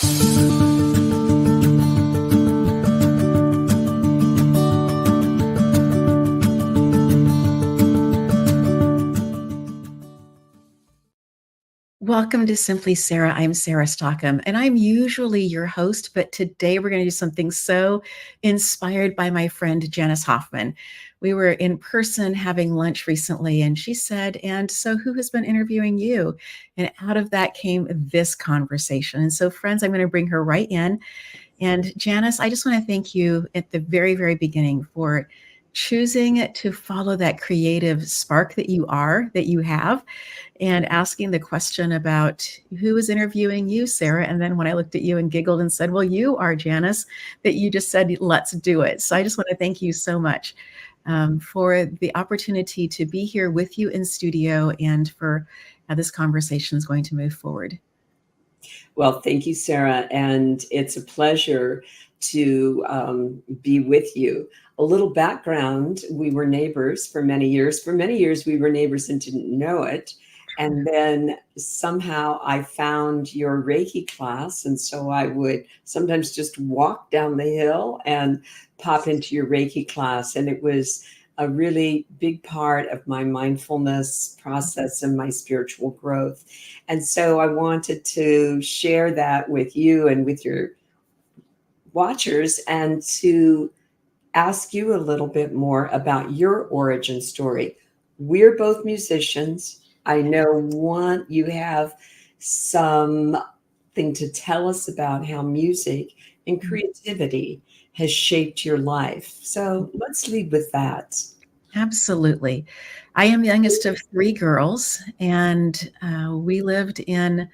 Welcome to Simply Sarah. I'm Sarah Stockham, and I'm usually your host, but today we're going to do something so inspired by my friend Janice Hoffmann. We were in person having lunch recently, and she said, "And so who has been interviewing you?" And out of that came this conversation. And so, friends, I'm going to bring her right in. And Janice, I just want to thank you at the very, very beginning for choosing to follow that creative spark that you have, and asking the question about who is interviewing you, Sarah. And then when I looked at you and giggled and said, well, you are Janice, that you just said, let's do it. So I just want to thank you so much for the opportunity to be here with you in studio and for how this conversation is going to move forward. Well, thank you, Sarah. And it's a pleasure to be with you. A little background, we were neighbors for many years. For many years, we were neighbors and didn't know it. And then somehow I found your Reiki class. And so I would sometimes just walk down the hill and pop into your Reiki class. And it was a really big part of my mindfulness process and my spiritual growth. And so I wanted to share that with you and with your watchers, and to ask you a little bit more about your origin story. We're both musicians. I know you have something to tell us about how music and creativity has shaped your life. So let's lead with that. Absolutely. I am the youngest of three girls, and we lived in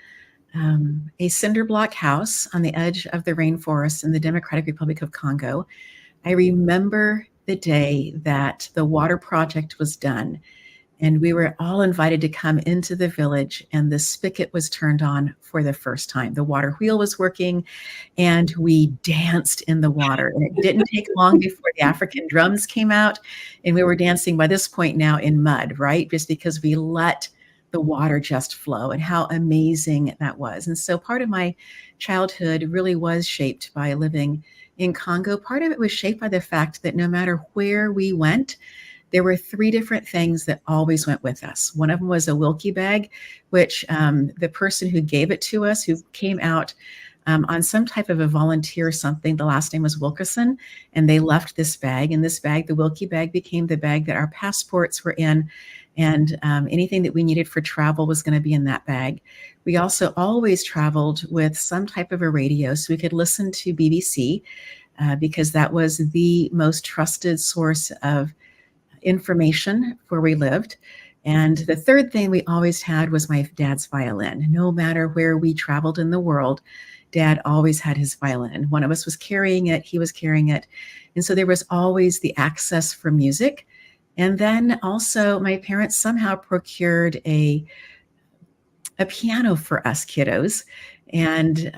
a cinder block house on the edge of the rainforest in the Democratic Republic of Congo. I remember the day that the water project was done, and we were all invited to come into the village, and the spigot was turned on for the first time. The water wheel was working, and we danced in the water. And it didn't take long before the African drums came out, and we were dancing by this point now in mud, right? Just because we let the water just flow, and how amazing that was. And so part of my childhood really was shaped by living in Congo. Part of it was shaped by the fact that no matter where we went, there were three different things that always went with us. One of them was a Wilkie bag, which the person who gave it to us, who came out on some type of a volunteer something, the last name was Wilkerson, and they left this bag. And this bag, the Wilkie bag, became the bag that our passports were in, and anything that we needed for travel was going to be in that bag. We also always traveled with some type of a radio so we could listen to BBC because that was the most trusted source of information where we lived. And the third thing we always had was my dad's violin. No matter where we traveled in the world, Dad always had his violin. One of us was carrying it, he was carrying it. And so there was always the access for music. And then also my parents somehow procured a piano for us kiddos. And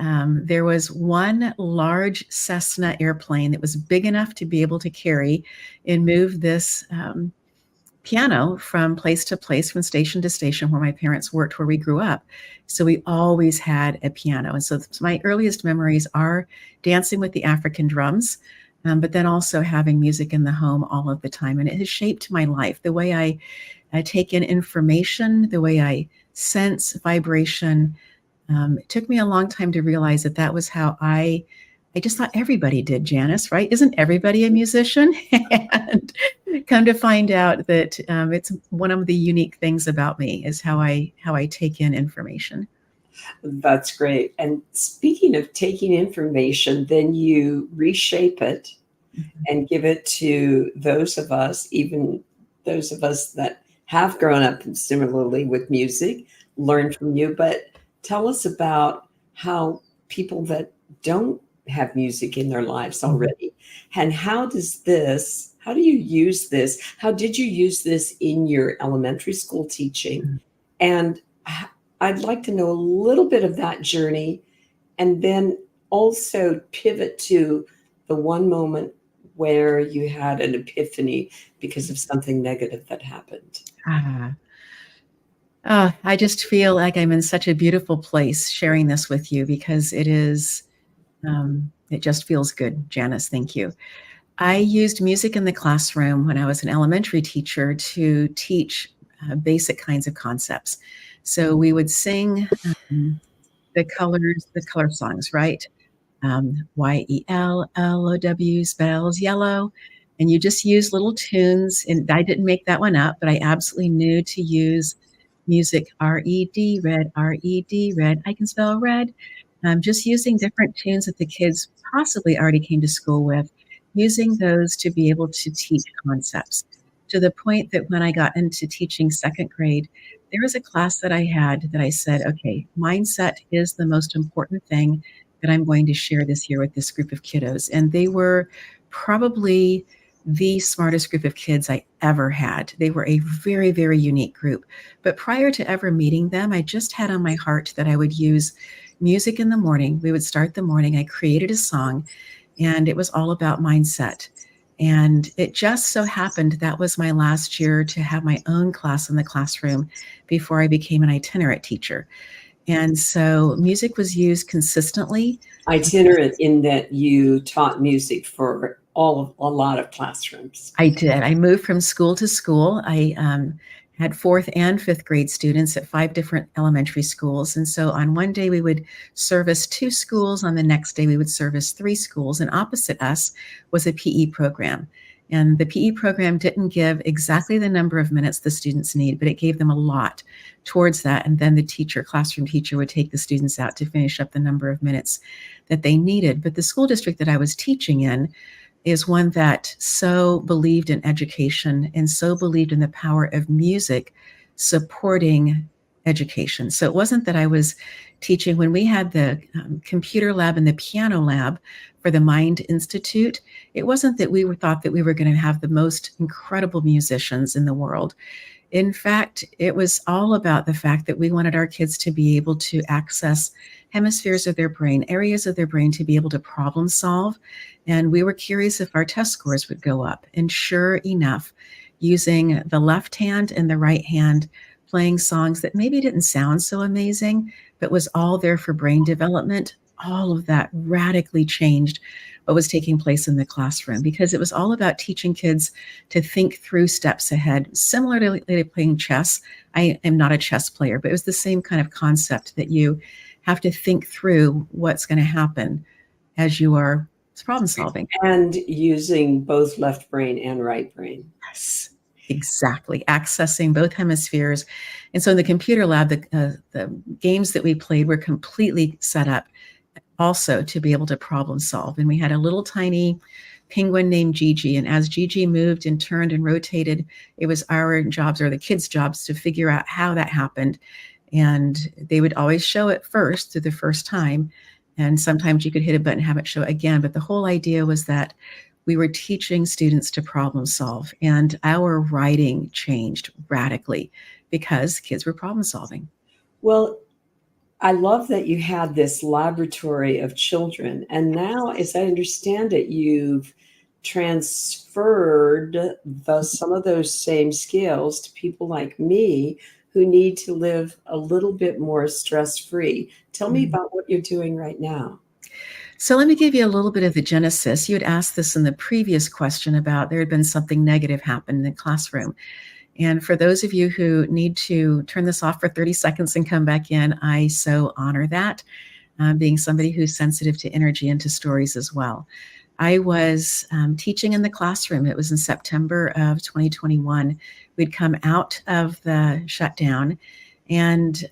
there was one large Cessna airplane that was big enough to be able to carry and move this piano from place to place, from station to station where my parents worked, where we grew up. So we always had a piano. And so my earliest memories are dancing with the African drums, but then also having music in the home all of the time. And it has shaped my life, the way I take in information, the way I sense vibration. It took me a long time to realize that that was how I just thought everybody did, Janice, right? Isn't everybody a musician? And come to find out that it's one of the unique things about me is how I take in information. That's great. And speaking of taking information, then you reshape it and give it to those of us, even those of us that have grown up similarly with music, learn from you. But tell us about how people that don't have music in their lives already, and how do you use this? How did you use this in your elementary school teaching? And I'd like to know a little bit of that journey, and then also pivot to the one moment where you had an epiphany because of something negative that happened. I just feel like I'm in such a beautiful place sharing this with you because it just feels good. Janice, thank you. I used music in the classroom when I was an elementary teacher to teach basic kinds of concepts. So we would sing the color songs, right? YELLOW spells yellow. And you just use little tunes. And I didn't make that one up, but I absolutely knew to use music RED, red. I can spell red. Just using different tunes that the kids possibly already came to school with, using those to be able to teach concepts. To the point that when I got into teaching second grade, there was a class that I had that I said, okay, mindset is the most important thing that I'm going to share this year with this group of kiddos. And they were probably the smartest group of kids I ever had. They were a very, very unique group. But prior to ever meeting them, I just had on my heart that I would use music in the morning. We would start the morning. I created a song, and it was all about mindset. And it just so happened that was my last year to have my own class in the classroom before I became an itinerant teacher. And so music was used consistently. Itinerant in that you taught music for a lot of classrooms. I did. I moved from school to school. I had fourth and fifth grade students at 5 different elementary schools. And so on one day we would service 2 schools. On the next day we would service 3 schools. And opposite us was a PE program. And the PE program didn't give exactly the number of minutes the students need, but it gave them a lot towards that. And then the classroom teacher would take the students out to finish up the number of minutes that they needed. But the school district that I was teaching in is one that so believed in education and so believed in the power of music supporting education. So it wasn't that I was teaching when we had the computer lab and the piano lab for the Mind Institute. It wasn't that we thought that we were going to have the most incredible musicians in the world. In fact, it was all about the fact that we wanted our kids to be able to access hemispheres of their brain, areas of their brain to be able to problem solve. And we were curious if our test scores would go up. And sure enough, using the left hand and the right hand, playing songs that maybe didn't sound so amazing, but was all there for brain development, all of that radically changed what was taking place in the classroom because it was all about teaching kids to think through steps ahead, similar to playing chess. I am not a chess player, but it was the same kind of concept that you have to think through what's going to happen as you are problem solving. And using both left brain and right brain. Yes, exactly. Accessing both hemispheres. And so in the computer lab, the games that we played were completely set up also to be able to problem solve. And we had a little tiny penguin named Gigi. And as Gigi moved and turned and rotated, it was our jobs or the kids' jobs to figure out how that happened. And they would always show it first through the first time. And sometimes you could hit a button and have it show again. But the whole idea was that we were teaching students to problem solve. And our writing changed radically because kids were problem solving. Well, I love that you had this laboratory of children. And now, as I understand it, you've transferred some of those same skills to people like me who need to live a little bit more stress-free. Tell me about what you're doing right now. So let me give you a little bit of the genesis. You had asked this in the previous question about there had been something negative happen in the classroom. And for those of you who need to turn this off for 30 seconds and come back in, I so honor that, being somebody who's sensitive to energy and to stories as well. I was teaching in the classroom. It was in September of 2021. We'd come out of the shutdown, and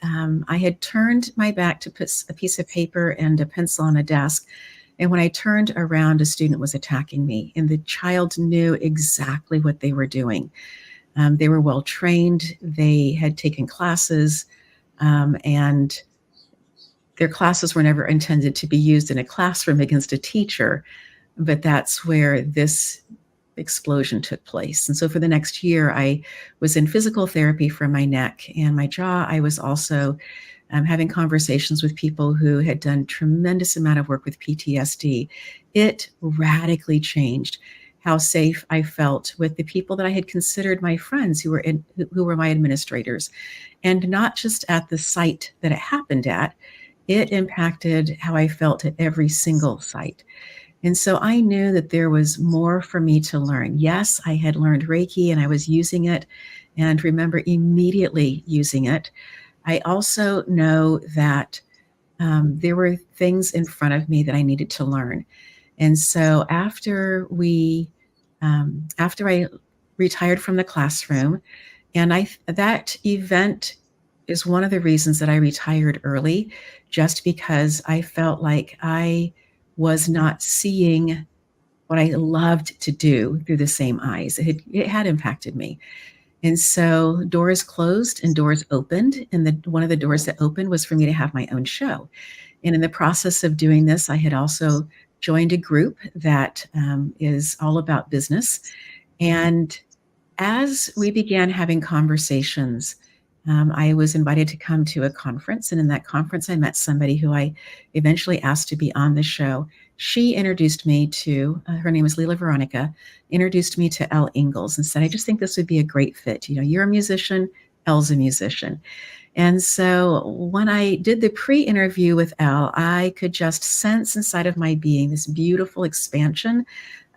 I had turned my back to put a piece of paper and a pencil on a desk. And when I turned around, a student was attacking me, and the child knew exactly what they were doing. They were well trained. They had taken classes, and their classes were never intended to be used in a classroom against a teacher. But that's where this explosion took place. And so for the next year, I was in physical therapy for my neck and my jaw. I was also having conversations with people who had done tremendous amount of work with PTSD. It radically changed. how safe I felt with the people that I had considered my friends who were my administrators. And not just at the site that it happened at, it impacted how I felt at every single site. And so I knew that there was more for me to learn. Yes, I had learned Reiki and I was using it, and remember immediately using it. I also know that there were things in front of me that I needed to learn. And so after I retired from the classroom, and that event is one of the reasons that I retired early, just because I felt like I was not seeing what I loved to do through the same eyes. It had impacted me. And so doors closed and doors opened. And one of the doors that opened was for me to have my own show. And in the process of doing this, I had also joined a group that is all about business. And as we began having conversations, I was invited to come to a conference. And in that conference, I met somebody who I eventually asked to be on the show. She introduced me to, her name is Leela Veronica, introduced me to Elle Ingalls and said, I just think this would be a great fit. You know, you're a musician, Elle's a musician. And so when I did the pre-interview with Elle, I could just sense inside of my being this beautiful expansion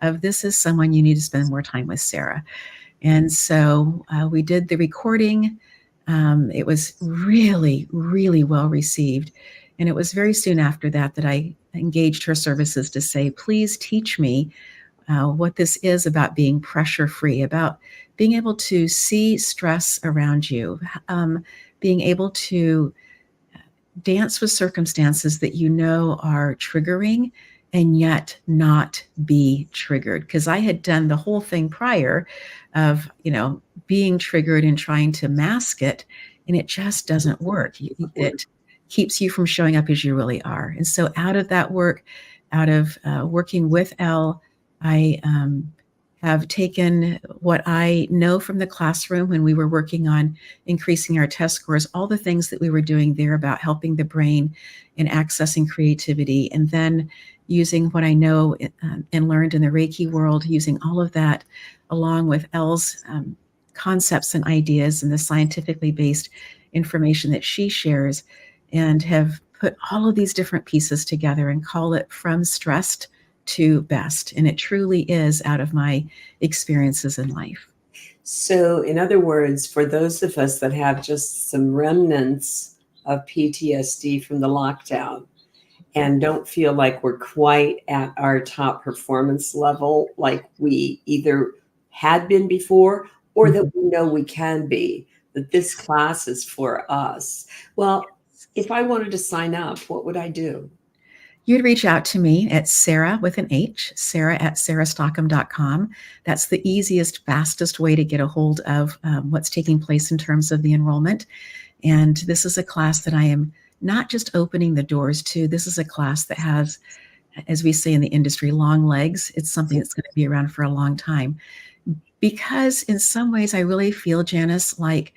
of this is someone you need to spend more time with, Sarah. And so we did the recording. It was really, really well received. And it was very soon after that that I engaged her services to say, please teach me what this is about being pressure-free, about being able to see stress around you, being able to dance with circumstances that you know are triggering and yet not be triggered. Because I had done the whole thing prior of, being triggered and trying to mask it, and it just doesn't work. It keeps you from showing up as you really are. And so out of that work, out of working with Elle, I have taken what I know from the classroom when we were working on increasing our test scores, all the things that we were doing there about helping the brain and accessing creativity, and then using what I know and learned in the Reiki world, using all of that along with Elle's concepts and ideas and the scientifically based information that she shares, and have put all of these different pieces together and call it From Stressed to Best. And it truly is out of my experiences in life. So, in other words, for those of us that have just some remnants of PTSD from the lockdown and don't feel like we're quite at our top performance level like we either had been before or that we know we can be, that this class is for us. Well, if I wanted to sign up, what would I do? You'd reach out to me at Sarah with an H, Sarah at sarahstockham.com. That's the easiest, fastest way to get a hold of what's taking place in terms of the enrollment. And this is a class that I am not just opening the doors to. This is a class that has, as we say in the industry, long legs. It's something that's going to be around for a long time. Because in some ways, I really feel, Janice, like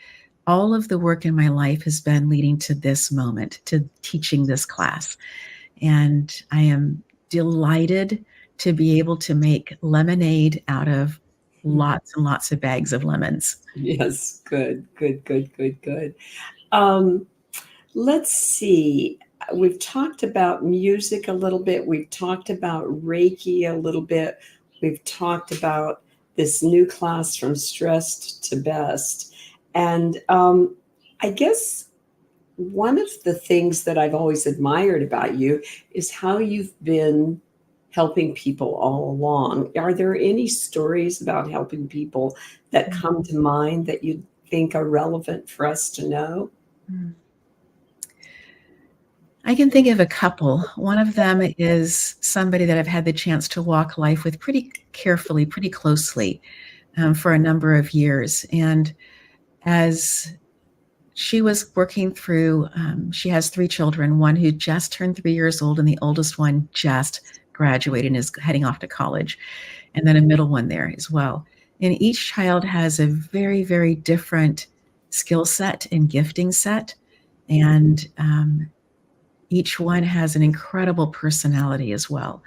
all of the work in my life has been leading to this moment, to teaching this class. And I am delighted to be able to make lemonade out of lots and lots of bags of lemons. Yes, good. Let's see. We've talked about music a little bit. We've talked about Reiki a little bit. We've talked about this new class From Stressed to Best. And I guess one of the things that I've always admired about you is how you've been helping people all along. Are there any stories about helping people that come to mind that you think are relevant for us to know? I can think of a couple. One of them is somebody that I've had the chance to walk life with pretty carefully, pretty closely for a number of years. And as she was working through, she has 3 children, one who just turned 3 years old, and the oldest one just graduated and is heading off to college, and then a middle one there as well. And each child has a very, very different skill set and gifting set. And Each one has an incredible personality as well.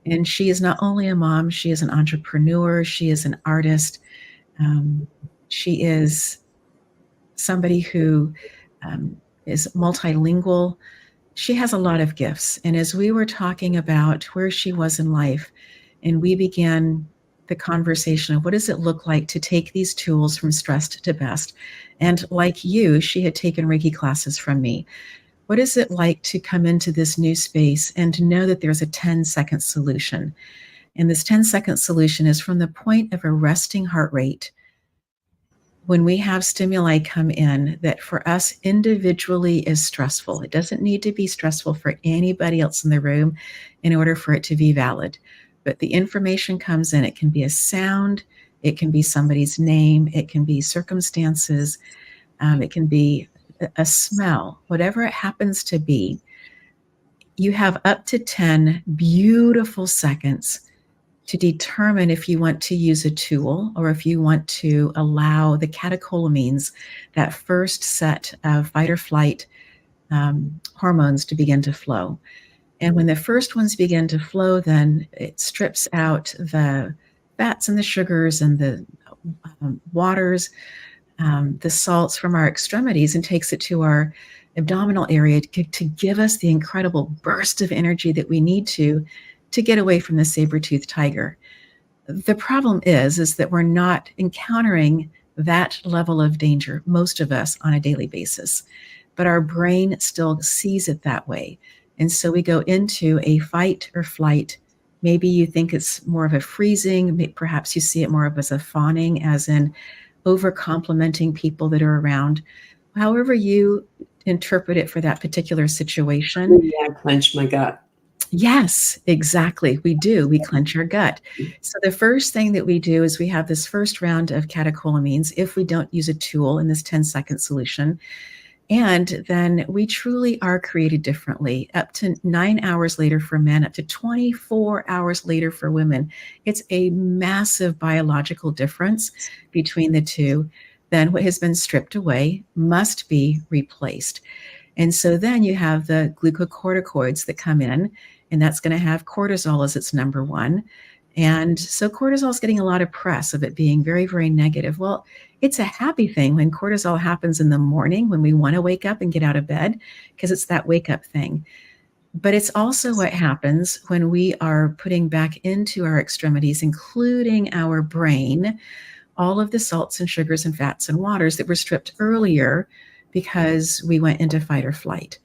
And she is not only a mom, she is an entrepreneur, she is an artist. She is somebody who is multilingual. She has a lot of gifts. And as we were talking about where she was in life, and we began the conversation of what does it look like to take these tools from stressed to best. And like you, she had taken Reiki classes from me. What is it like to come into this new space and to know that there's a 10-second solution? And this 10-second solution is from the point of a resting heart rate. When we have stimuli come in that for us individually is stressful, it doesn't need to be stressful for anybody else in the room in order for it to be valid. But the information comes in, it can be a sound, it can be somebody's name, it can be circumstances, it can be a smell, whatever it happens to be. You have up to 10 beautiful seconds to determine if you want to use a tool or if you want to allow the catecholamines, that first set of fight or flight hormones, to begin to flow. And when the first ones begin to flow, then it strips out the fats and the sugars and the waters, the salts from our extremities, and takes it to our abdominal area to give us the incredible burst of energy that we need to get away from the saber-toothed tiger. The problem is that we're not encountering that level of danger, most of us, on a daily basis. But our brain still sees it that way. And so we go into a fight or flight. Maybe you think it's more of a freezing, perhaps you see it more of as a fawning, as in over complimenting people that are around. However you interpret it for that particular situation. Maybe I clench my gut. Yes, exactly. We do. We clench our gut. So the first thing that we do is we have this first round of catecholamines if we don't use a tool in this 10-second solution. And then we truly are created differently, up to 9 hours later for men, up to 24 hours later for women. It's a massive biological difference between the two. Then what has been stripped away must be replaced. And so then you have the glucocorticoids that come in, and that's going to have cortisol as its number one. And so cortisol is getting a lot of press of it being very, very negative. Well, it's a happy thing when cortisol happens in the morning when we want to wake up and get out of bed, because it's that wake up thing. But it's also what happens when we are putting back into our extremities, including our brain, all of the salts and sugars and fats and waters that were stripped earlier because we went into fight or flight.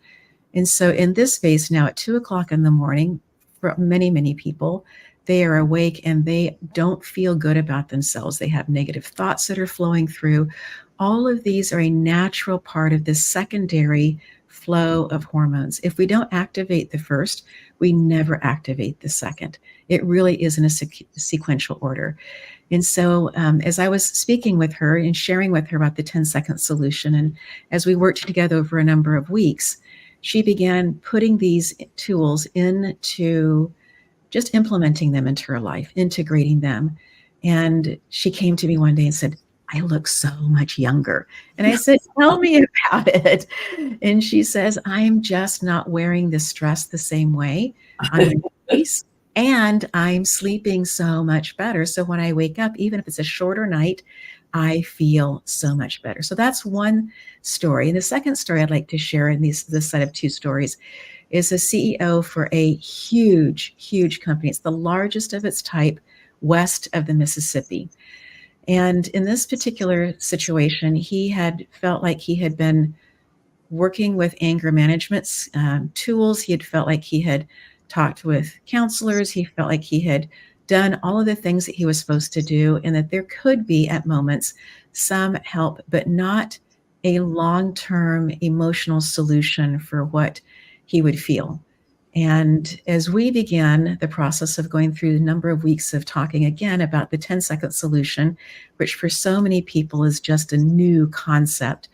And so in this space now at 2:00 in the morning, for many, many people, they are awake and they don't feel good about themselves. They have negative thoughts that are flowing through. All of these are a natural part of this secondary flow of hormones. If we don't activate the first, we never activate the second. It really is in a sequential order. And so as I was speaking with her and sharing with her about the 10-second solution, and as we worked together over a number of weeks, she began putting these tools into just implementing them into her life, integrating them. And she came to me one day and said, I look so much younger. And I said, tell me about it. And she says, I'm just not wearing the stress the same way on my face. And I'm sleeping so much better. So when I wake up, even if it's a shorter night, I feel so much better. So that's one story. And the second story I'd like to share in this set of two stories is a CEO for a huge, huge company. It's the largest of its type west of the Mississippi. And in this particular situation, he had felt like he had been working with anger management tools. He had felt like he had talked with counselors. He felt like he had done all of the things that he was supposed to do, and that there could be at moments some help, but not a long-term emotional solution for what he would feel. And as we began the process of going through a number of weeks of talking again about the 10-second solution, which for so many people is just a new concept,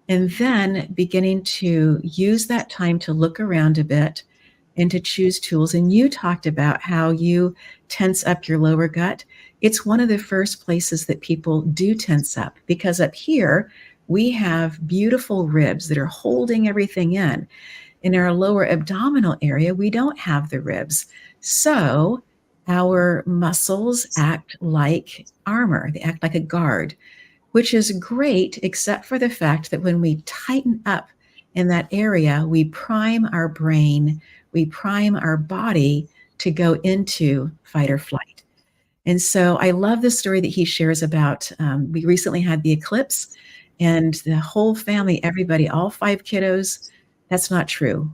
and then beginning to use that time to look around a bit and to choose tools. And you talked about how you tense up your lower gut. It's one of the first places that people do tense up, because up here we have beautiful ribs that are holding everything in. In our lower abdominal area, we don't have the ribs. So our muscles act like armor, they act like a guard, which is great, except for the fact that when we tighten up in that area, we prime our brain, we prime our body to go into fight or flight. And so I love the story that he shares about, we recently had the eclipse and the whole family, everybody, all 5 kiddos, that's not true.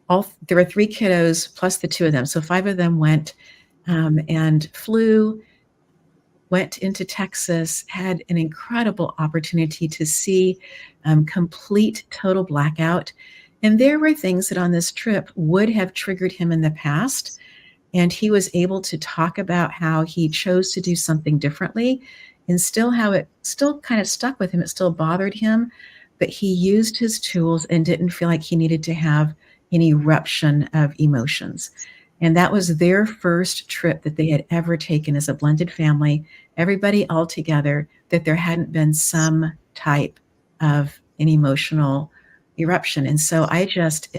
There were 3 kiddos plus the 2 of them. So 5 of them went and flew, went into Texas, had an incredible opportunity to see complete total blackout. And there were things that on this trip would have triggered him in the past. And he was able to talk about how he chose to do something differently and still how it still kind of stuck with him. It still bothered him, but he used his tools and didn't feel like he needed to have an eruption of emotions. And that was their first trip that they had ever taken as a blended family, everybody all together, that there hadn't been some type of an emotional eruption. And so I just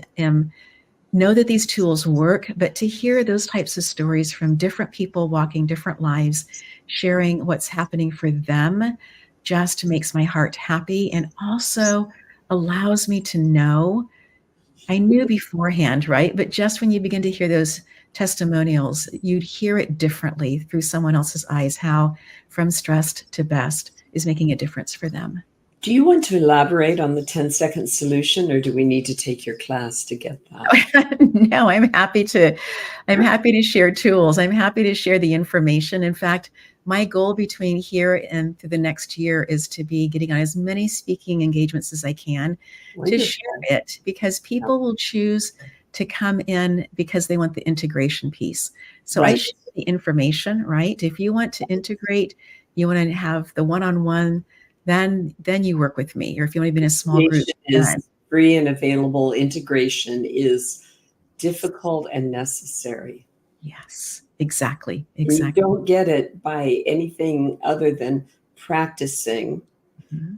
know that these tools work, but to hear those types of stories from different people walking different lives, sharing what's happening for them, just makes my heart happy and also allows me to know. I knew beforehand, right? But just when you begin to hear those testimonials, you'd hear it differently through someone else's eyes, how from stressed to best is making a difference for them. Do you want to elaborate on the 10-second solution, or do we need to take your class to get that? No, I'm happy to share tools. I'm happy to share the information. In fact, my goal between here and through the next year is to be getting on as many speaking engagements as I can to share it, because people will choose to come in because they want the integration piece. So I share the information, right? If you want to integrate, you want to have the one-on-one, then you work with me. Or if you want to be in a small group, is free and available. Integration is difficult and necessary. Yes, exactly. You don't get it by anything other than practicing,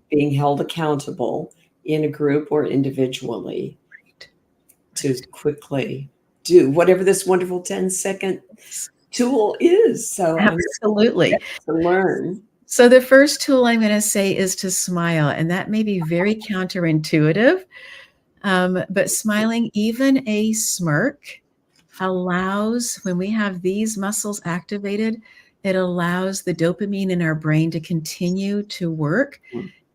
being held accountable in a group or individually to quickly do whatever this wonderful 10-second tool is. So absolutely to learn. So the first tool I'm going to say is to smile, and that may be very counterintuitive, but smiling, even a smirk, allows, when we have these muscles activated, it allows the dopamine in our brain to continue to work.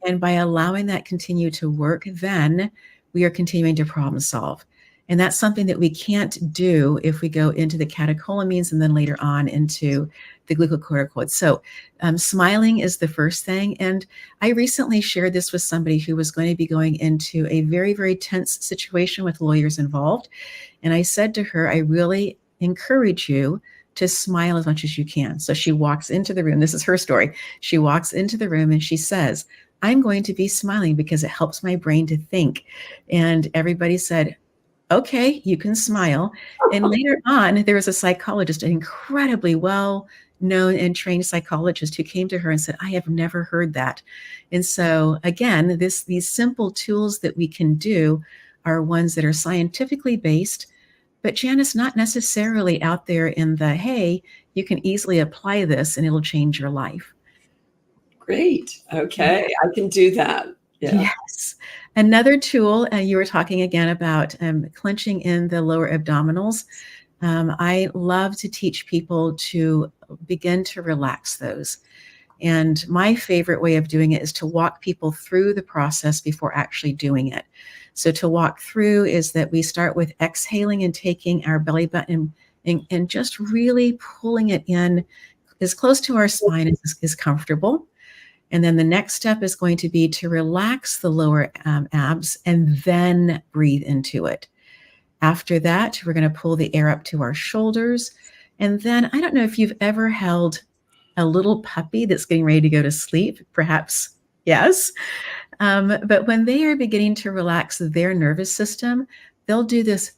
And by allowing that continue to work, then we are continuing to problem solve. And that's something that we can't do if we go into the catecholamines and then later on into the glucocorticoids. So smiling is the first thing. And I recently shared this with somebody who was going to be going into a very, very tense situation with lawyers involved. And I said to her, I really encourage you to smile as much as you can. So she walks into the room. This is her story. She walks into the room and she says, I'm going to be smiling because it helps my brain to think. And everybody said, okay, you can smile. And later on, there was a psychologist, an incredibly well-known and trained psychologist, who came to her and said, I have never heard that. And so again, these simple tools that we can do are ones that are scientifically based, but Janice, not necessarily out there in the, hey, you can easily apply this and it'll change your life. Great. Okay, I can do that. Yeah. Yes. Another tool, you were talking again about clenching in the lower abdominals. I love to teach people to begin to relax those. And my favorite way of doing it is to walk people through the process before actually doing it. So to walk through is that we start with exhaling and taking our belly button and just really pulling it in as close to our spine as is comfortable. And then the next step is going to be to relax the lower abs and then breathe into it. After that, we're going to pull the air up to our shoulders. And then I don't know if you've ever held a little puppy that's getting ready to go to sleep. Perhaps, yes. But when they are beginning to relax their nervous system, they'll do this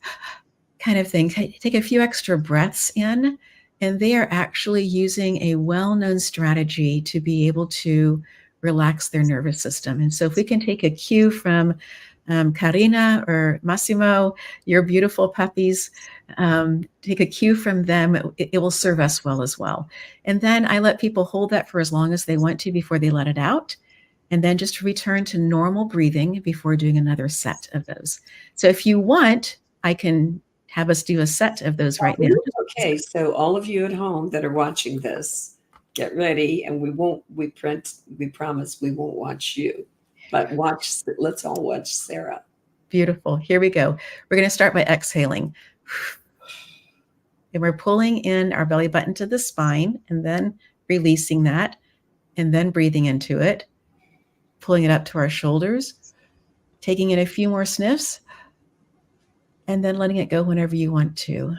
kind of thing. Take a few extra breaths in. And they are actually using a well-known strategy to be able to relax their nervous system. And so if we can take a cue from Karina or Massimo, your beautiful puppies. Take a cue from them. It will serve us well as well. And then I let people hold that for as long as they want to before they let it out. And then just return to normal breathing before doing another set of those. So if you want, I can have us do a set of those right now. Okay, so all of you at home that are watching this, get ready, and we promise we won't watch you, but let's all watch Sarah. Beautiful. Here we go. We're going to start by exhaling. And we're pulling in our belly button to the spine and then releasing that and then breathing into it, pulling it up to our shoulders, taking in a few more sniffs, and then letting it go whenever you want to.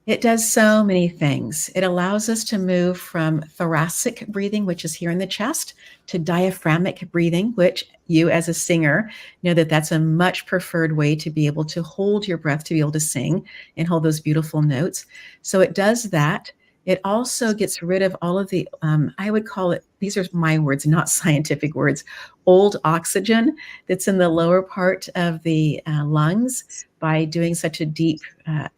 It does so many things. It allows us to move from thoracic breathing, which is here in the chest, to diaphragmic breathing, which you as a singer know that that's a much preferred way to be able to hold your breath, to be able to sing and hold those beautiful notes. So it does that. It also gets rid of all of the, I would call it, these are my words, not scientific words, old oxygen that's in the lower part of the lungs by doing such a deep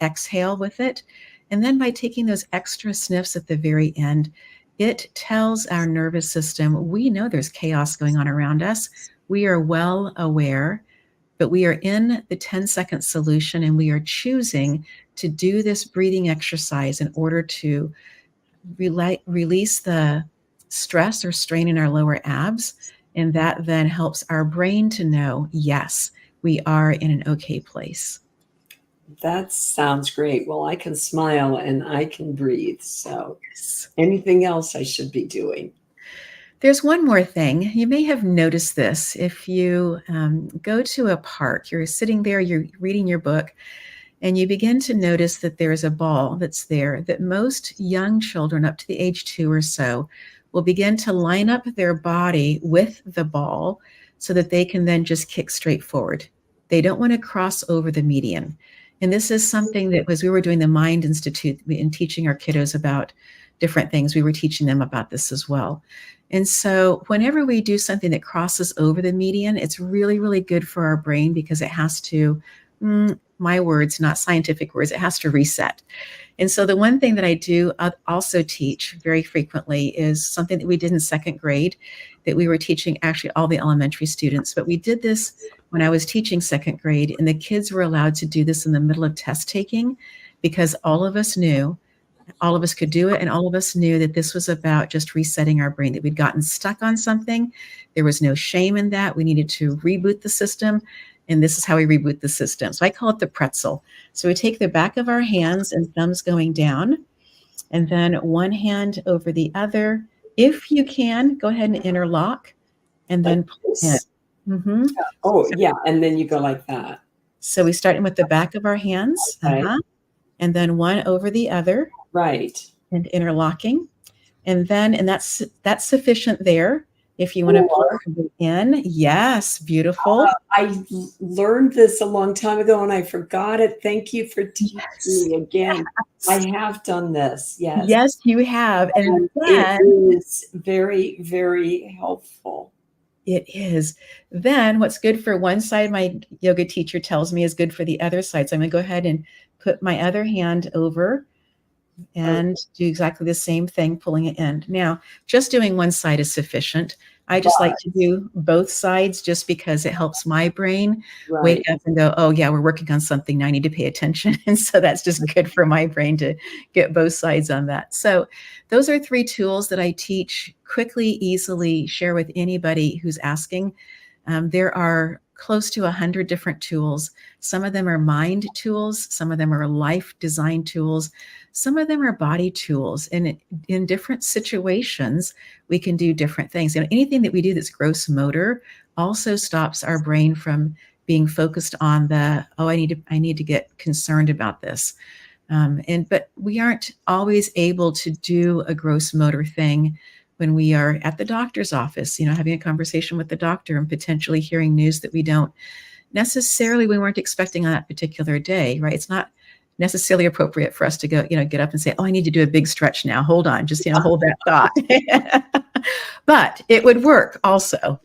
exhale with it. And then by taking those extra sniffs at the very end, it tells our nervous system, we know there's chaos going on around us. We are well aware, but we are in the 10-second solution and we are choosing to do this breathing exercise in order to release the stress or strain in our lower abs. And that then helps our brain to know, yes, we are in an okay place. That sounds great. Well, I can smile and I can breathe. So anything else I should be doing? There's one more thing. You may have noticed this. If you go to a park, you're sitting there, you're reading your book, and you begin to notice that there's a ball that's there that most young children up to the age 2 or so will begin to line up their body with the ball so that they can then just kick straight forward. They don't want to cross over the median. And this is something that was, we were doing the Mind Institute and teaching our kiddos about different things. We were teaching them about this as well. And so whenever we do something that crosses over the median, it's really, really good for our brain because it has to, my words, not scientific words, it has to reset. And so the one thing that I do also teach very frequently is something that we did in 2nd grade that we were teaching actually all the elementary students. But we did this when I was teaching 2nd grade, and the kids were allowed to do this in the middle of test taking because all of us could do it, and all of us knew that this was about just resetting our brain, that we'd gotten stuck on something. There was no shame in that. We needed to reboot the system. And this is how we reboot the system. So I call it the pretzel. So we take the back of our hands and thumbs going down, and then one hand over the other. If you can, go ahead and interlock, and then pull in. Mm-hmm. Oh, yeah. And then you go like that. So we start in with the back of our hands, and then one over the other. Right. And interlocking. And that's sufficient there. If you want to pull in, yes, beautiful. I learned this a long time ago and I forgot it. Thank you for teaching me again. Yes. I have done this. Yes. Yes, you have. And it is very, very helpful. It is. Then what's good for one side, my yoga teacher tells me is good for the other side. So I'm going to go ahead and put my other hand over and do exactly the same thing, pulling it in. Now, just doing one side is sufficient. I just like to do both sides just because it helps my brain wake up and go, oh yeah, we're working on something now, I need to pay attention. And so that's just good for my brain to get both sides on that. So those are 3 tools that I teach quickly, easily, share with anybody who's asking. There are close to 100 different tools. Some of them are mind tools. Some of them are life design tools. Some of them are body tools. And in different situations, we can do different things. And anything that we do that's gross motor also stops our brain from being focused on the, oh, I need to get concerned about this. But we aren't always able to do a gross motor thing when we are at the doctor's office, having a conversation with the doctor and potentially hearing news that we weren't expecting on that particular day, right? It's not necessarily appropriate for us to go, get up and say, oh, I need to do a big stretch now. Hold on, just, hold that thought. But it would work also.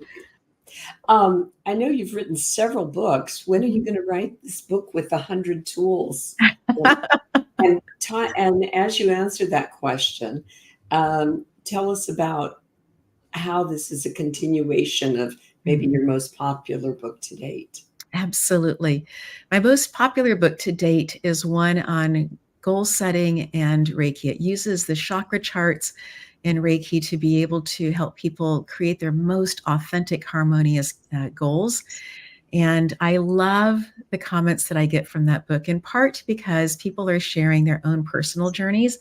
I know you've written several books. When are you going to write this book with 100 tools? And as you answer that question, tell us about how this is a continuation of maybe your most popular book to date. Absolutely. My most popular book to date is one on goal setting and Reiki. It uses the chakra charts and Reiki to be able to help people create their most authentic, harmonious goals. And I love the comments that I get from that book, in part because people are sharing their own personal journeys,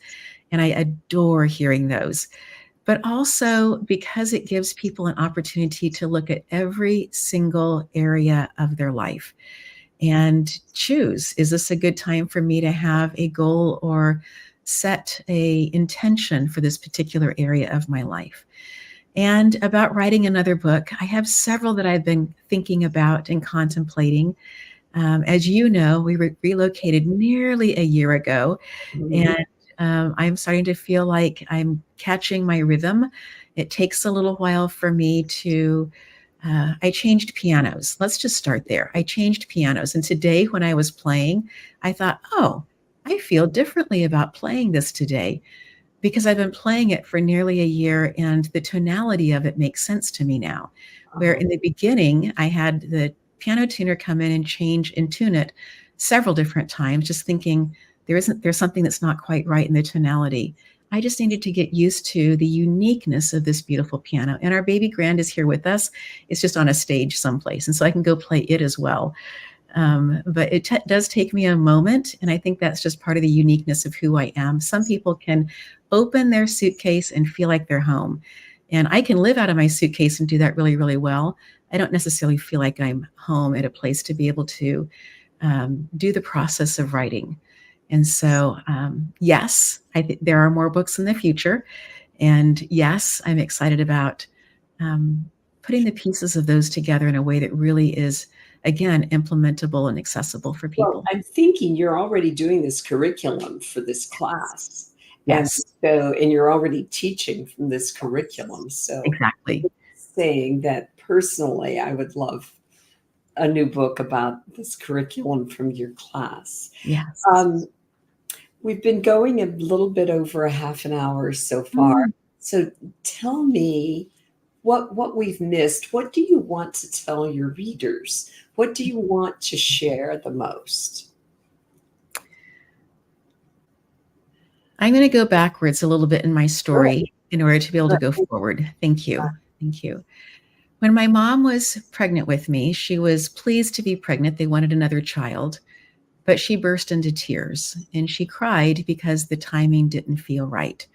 and I adore hearing those. But also because it gives people an opportunity to look at every single area of their life and choose, is this a good time for me to have a goal or set a intention for this particular area of my life? And about writing another book, I have several that I've been thinking about and contemplating. As you know, we relocated nearly a year ago, and I'm starting to feel like I'm catching my rhythm. It takes a little while for me to, I changed pianos. Let's just start there. I changed pianos. And today when I was playing, I thought, oh, I feel differently about playing this today because I've been playing it for nearly a year and the tonality of it makes sense to me now. Where in the beginning, I had the piano tuner come in and change and tune it several different times, just thinking there's something that's not quite right in the tonality. I just needed to get used to the uniqueness of this beautiful piano. And our baby grand is here with us. It's just on a stage someplace. And so I can go play it as well. But it does take me a moment. And I think that's just part of the uniqueness of who I am. Some people can open their suitcase and feel like they're home. And I can live out of my suitcase and do that really, really well. I don't necessarily feel like I'm home at a place to be able to do the process of writing. And so, yes, I think there are more books in the future. And yes, I'm excited about putting the pieces of those together in a way that really is, again, implementable and accessible for people. Well, I'm thinking you're already doing this curriculum for this class. Yes. And you're already teaching from this curriculum. So Exactly. saying that personally, I would love a new book about this curriculum from your class. Yes. We've been going a little bit over a half an hour so far. So tell me what we've missed. What do you want to tell your readers? What do you want to share the most? I'm going to go backwards a little bit in my story in order to be able to go forward. Thank you. Thank you. When my mom was pregnant with me, she was pleased to be pregnant. They wanted another child, but she burst into tears and she cried because the timing didn't feel right.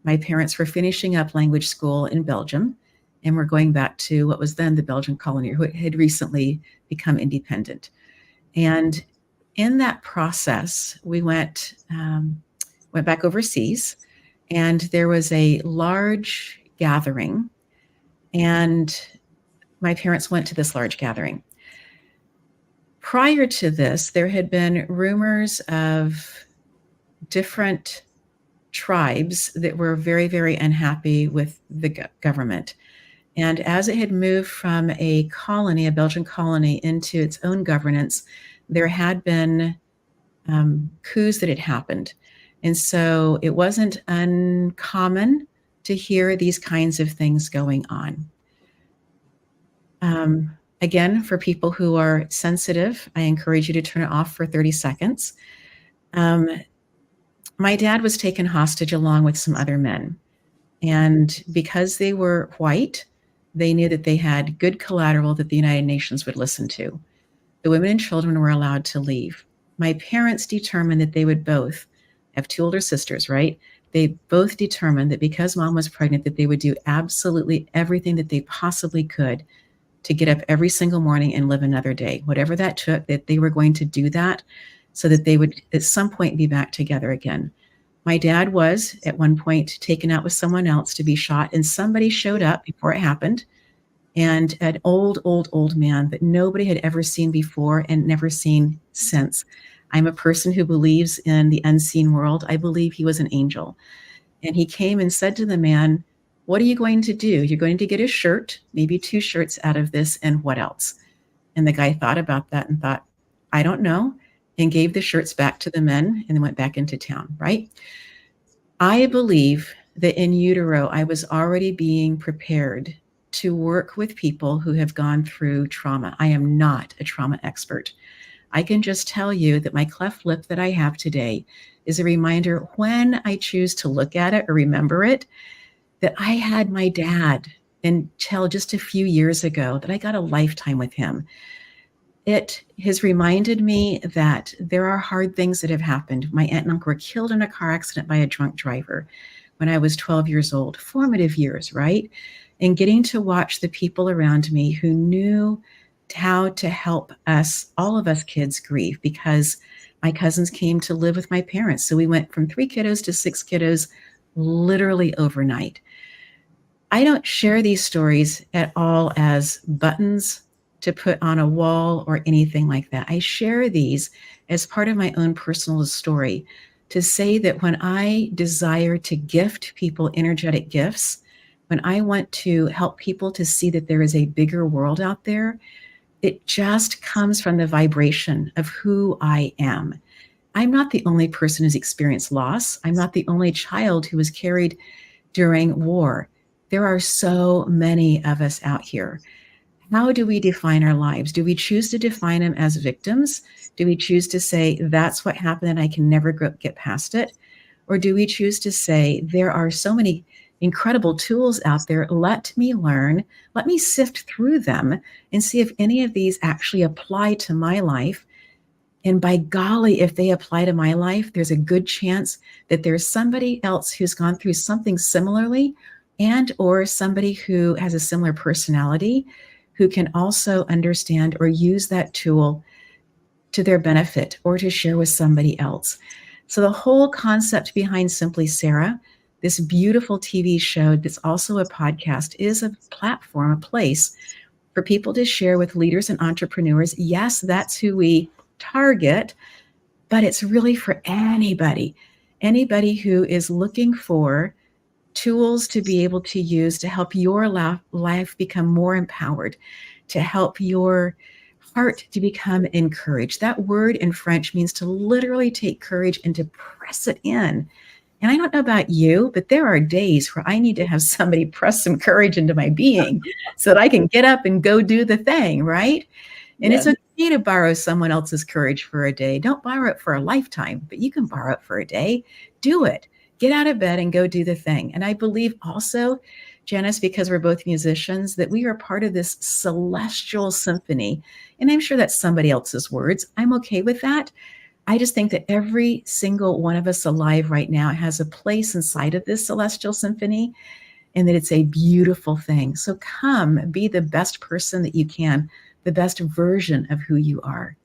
My parents were finishing up language school in Belgium and were going back to what was then the Belgian colony, who had recently become independent. And in that process, we went back overseas, and there was a large gathering, and my parents went to this large gathering. Prior to this, there had been rumors of different tribes that were very, very unhappy with the government. And as it had moved from a colony, a Belgian colony, into its own governance, there had been coups that had happened. And so it wasn't uncommon to hear these kinds of things going on. Again, for people who are sensitive, I encourage you to turn it off for 30 seconds. My dad was taken hostage along with some other men. And because they were white, they knew that they had good collateral that the United Nations would listen to. The women and children were allowed to leave. My parents determined that they would both have two older sisters, right? They both determined that because mom was pregnant, that they would do absolutely everything that they possibly could to get up every single morning and live another day. Whatever that took, that they were going to do that so that they would at some point be back together again. My dad was at one point taken out with someone else to be shot, and somebody showed up before it happened, and an old man that nobody had ever seen before and never seen since. I'm a person who believes in the unseen world. I believe he was an angel. And he came and said to the man, What are you going to do? You're going to get a shirt, maybe 2 shirts out of this, and what else? And the guy thought about that and thought, I don't know, and gave the shirts back to the men and then went back into town, right? I believe that in utero, I was already being prepared to work with people who have gone through trauma. I am not a trauma expert. I can just tell you that my cleft lip that I have today is a reminder when I choose to look at it or remember it, that I had my dad until just a few years ago, that I got a lifetime with him. It has reminded me that there are hard things that have happened. My aunt and uncle were killed in a car accident by a drunk driver when I was 12 years old. Formative years, right? And getting to watch the people around me who knew how to help us, all of us kids, grieve, because my cousins came to live with my parents. So we went from 3 kiddos to 6 kiddos literally overnight. I don't share these stories at all as buttons to put on a wall or anything like that. I share these as part of my own personal story to say that when I desire to gift people energetic gifts, when I want to help people to see that there is a bigger world out there, it just comes from the vibration of who I am. I'm not the only person who's experienced loss. I'm not the only child who was carried during war. There are so many of us out here. How do we define our lives? Do we choose to define them as victims? Do we choose to say, that's what happened and I can never get past it? Or do we choose to say, there are so many incredible tools out there. Let me learn, let me sift through them and see if any of these actually apply to my life. And by golly, if they apply to my life, there's a good chance that there's somebody else who's gone through something similarly, and or somebody who has a similar personality who can also understand or use that tool to their benefit or to share with somebody else. So the whole concept behind Simply Sarah, this beautiful TV show that's also a podcast, is a platform, a place for people to share with leaders and entrepreneurs. Yes, that's who we target, but it's really for anybody who is looking for tools to be able to use to help your life become more empowered, to help your heart to become encouraged. That word in French means to literally take courage and to press it in. And I don't know about you, but there are days where I need to have somebody press some courage into my being so that I can get up and go do the thing, right? And Yes. it's okay to borrow someone else's courage for a day. Don't borrow it for a lifetime, but you can borrow it for a day. Do it. Get out of bed and go do the thing. And I believe also, Janice, because we're both musicians, that we are part of this celestial symphony. And I'm sure that's somebody else's words. I'm okay with that. I just think that every single one of us alive right now has a place inside of this celestial symphony, and that it's a beautiful thing. So come, be the best person that you can, the best version of who you are.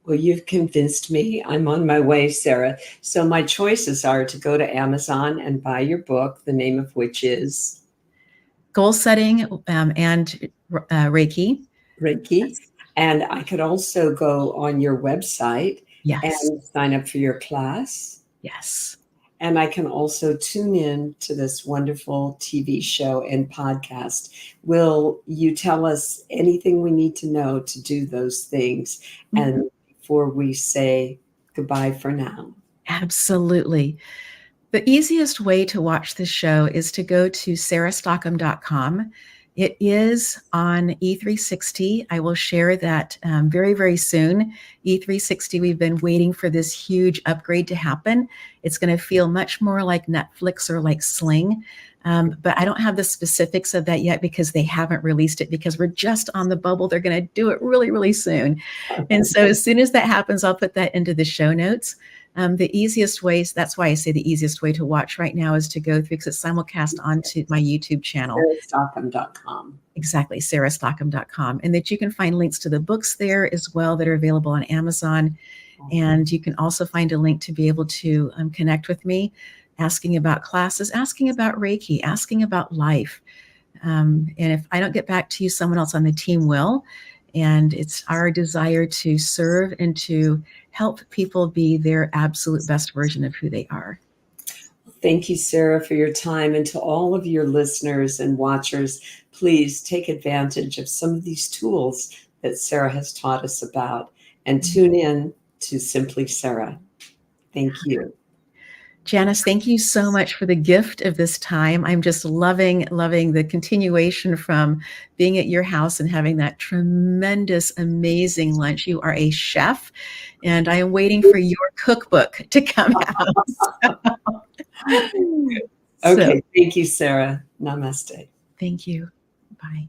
Well, you've convinced me. I'm on my way, Sarah. So my choices are to go to Amazon and buy your book, the name of which is Goal setting and Reiki. Reiki. And I could also go on your website Yes. and sign up for your class. Yes. And I can also tune in to this wonderful TV show and podcast. Will you tell us anything we need to know to do those things? Mm-hmm. And before we say goodbye for now. Absolutely. The easiest way to watch this show is to go to sarahstockham.com. It is on E360. I will share that very, very soon. E360, we've been waiting for this huge upgrade to happen. It's going to feel much more like Netflix or like Sling. But I don't have the specifics of that yet because they haven't released it, because we're just on the bubble. They're going to do it really, really soon. And so as soon as that happens, I'll put that into the show notes. The easiest ways, that's why I say the easiest way to watch right now is to go through, because it's simulcast onto my YouTube channel. sarahstockham.com. Exactly, sarahstockham.com. And that you can find links to the books there as well that are available on Amazon. And you can also find a link to be able to connect with me, asking about classes, asking about Reiki, asking about life. And if I don't get back to you, someone else on the team will. And it's our desire to serve and to help people be their absolute best version of who they are. thank you, Sarah, for your time. And to all of your listeners and watchers, please take advantage of some of these tools that Sarah has taught us about and tune in to Simply Sarah. Thank you. Janice, thank you so much for the gift of this time. I'm just loving the continuation from being at your house and having that tremendous, amazing lunch. You are a chef, and I am waiting for your cookbook to come out. Okay, thank you, Sarah. Namaste. Thank you. Bye.